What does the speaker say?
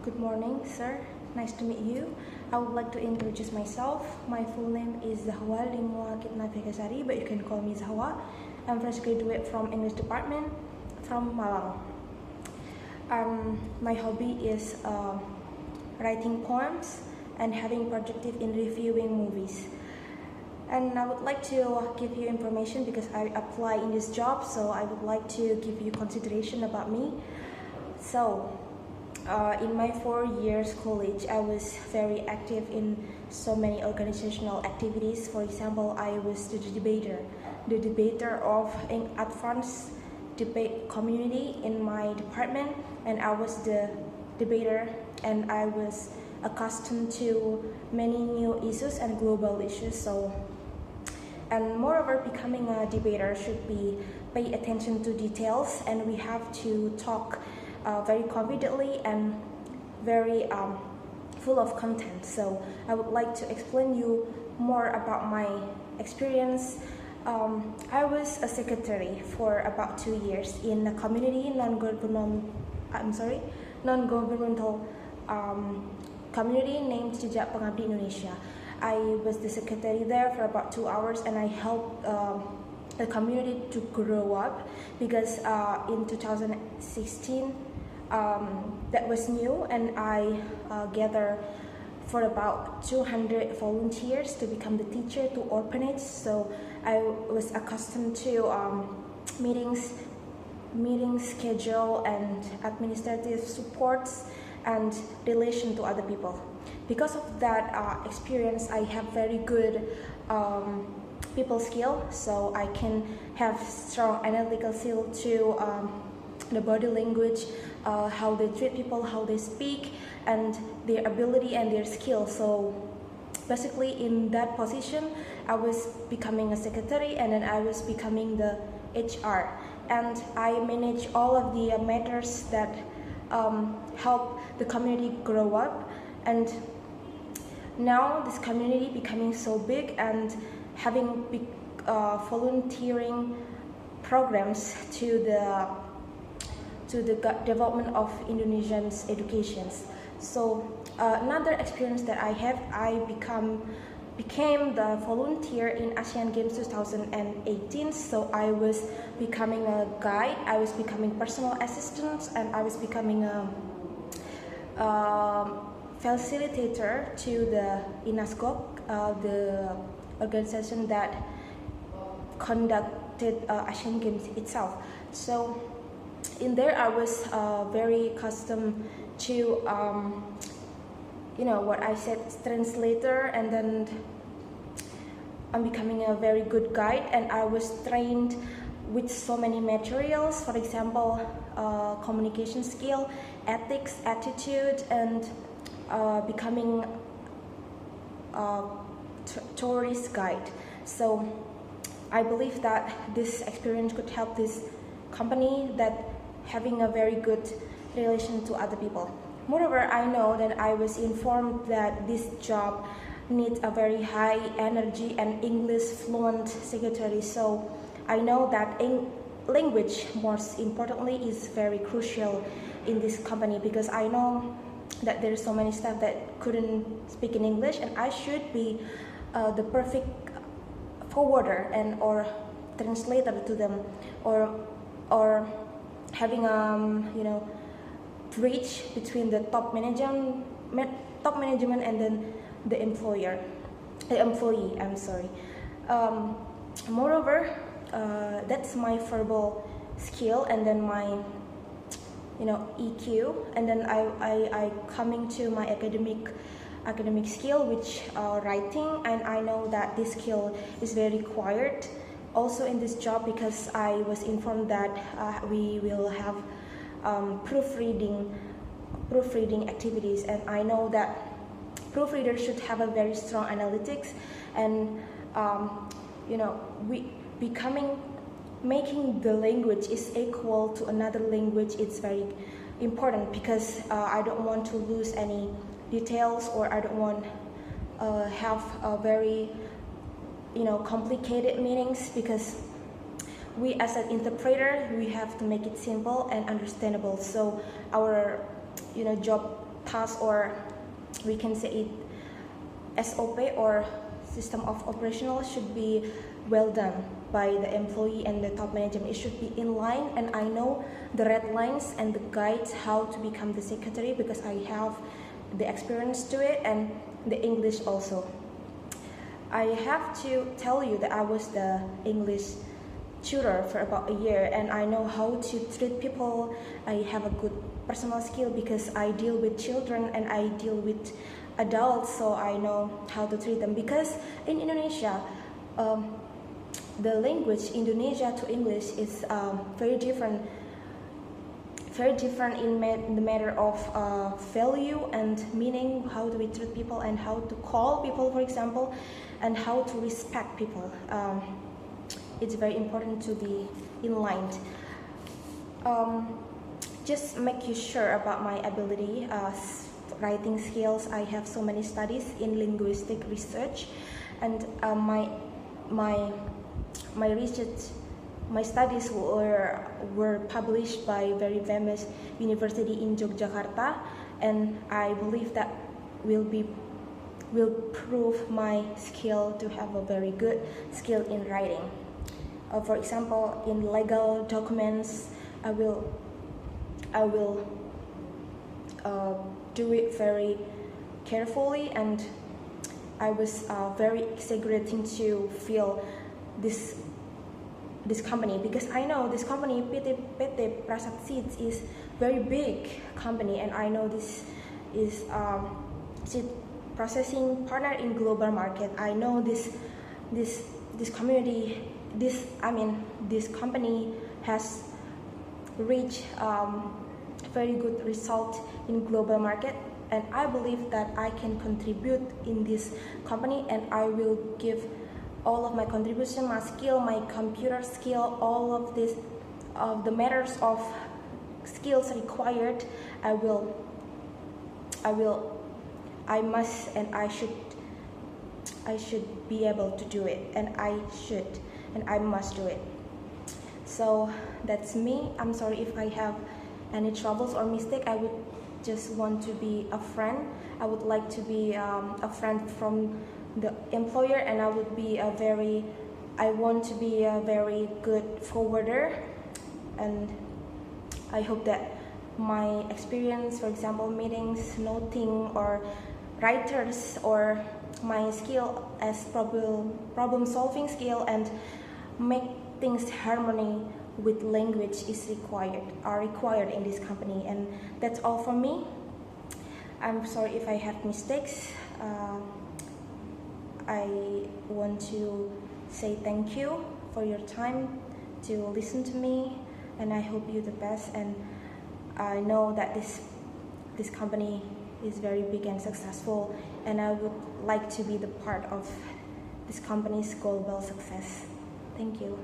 Good morning, sir. Nice to meet you. I would like to introduce myself. My full name is Zahwa Limwa Kitnavegasari, but you can call me Zahwa. I'm fresh graduate from English department from Malang. My hobby is writing poems and having projective in reviewing movies. And I would like to give you information because I apply in this job, so I would like to give you consideration about me. So, in my 4 years college, I was very active in so many organizational activities. For example, I was the debater of an advanced debate community in my department, and I was the debater, and I was accustomed to many new issues and global issues. And moreover, becoming a debater should be pay attention to details, and we have to talk very confidently and very full of content. So I would like to explain you more about my experience. I was a secretary for about 2 years in a community non-governmental community named Jejak Pengabdi Indonesia. I was the secretary there for about 2 hours, and I helped the community to grow up because in 2016 that was new, and I gathered for about 200 volunteers to become the teacher to orphanage. So I was accustomed to meetings schedule and administrative supports and relation to other people. Because of that experience, I have very good people skill, so I can have strong analytical skill to the body language, how they treat people, how they speak, and their ability and their skill. So basically in that position, I was becoming a secretary, and then I was becoming the HR, and I manage all of the matters that help the community grow up. And now this community becoming so big and having big volunteering programs to the development of Indonesians' educations. So another experience that I have, I became the volunteer in Asian Games 2018. So I was becoming a guide, I was becoming personal assistant, and I was becoming a facilitator to the INASGOC, the organization that conducted Asian Games itself. So in there, I was very accustomed to, what I said, translator, and then I'm becoming a very good guide, and I was trained with so many materials. For example, communication skill, ethics, attitude, and becoming a tourist guide. So I believe that this experience could help this company that having a very good relation to other people. Moreover, I know that I was informed that this job needs a very high energy and English fluent secretary. So I know that language, most importantly, is very crucial in this company, because I know that there are so many staff that couldn't speak in English, and I should be the perfect forwarder and or translator to them, or having bridge between the top management and then the employee. I'm sorry. Moreover, that's my verbal skill, and then my EQ, and then I coming to my academic skill, which writing, and I know that this skill is very required also in this job, because I was informed that we will have proofreading activities, and I know that proofreaders should have a very strong analytics, and making the language is equal to another language. It's very important, because I don't want to lose any details, or I don't want have a very complicated meanings, because we as an interpreter, we have to make it simple and understandable. So our job task, or we can say it SOP or system of operational, should be well done by the employee and the top management. It should be in line, and I know the red lines and the guides how to become the secretary because I have the experience to it and the English also. I have to tell you that I was the English tutor for about a year, and I know how to treat people. I have a good personal skill because I deal with children and I deal with adults, so I know how to treat them. Because in Indonesia, the language Indonesia to English is very different in the matter of value and meaning. How do we treat people and how to call people, for example, and how to respect people. It's very important to be in line. Just make you sure about my ability, writing skills. I have so many studies in linguistic research, and my research, my studies were published by very famous university in Yogyakarta, and I believe that will prove my skill to have a very good skill in writing. For example, in legal documents, I will do it very carefully, and I was very exaggerating to feel this company, because I know this company PT Prasad Seeds is very big company, and I know this is seed processing partner in global market. I know this community, this company has reached very good result in global market, and I believe that I can contribute in this company, and I will give all of my contribution, my skill, my computer skill, all of this, the matters of skills required. I must, and I should be able to do it, and I must do it. So that's me. I'm sorry if I have any troubles or mistake. I would just want to be a friend. I would like to be a friend from the employer, and I want to be a very good forwarder, and I hope that my experience, for example, meetings, noting, or writers, or my skill as problem solving skill and make things harmony with language are required in this company. And that's all for me. I'm sorry if I have mistakes. I want to say thank you for your time to listen to me, and I hope you the best. And I know that this company is very big and successful, and I would like to be the part of this company's global success. Thank you.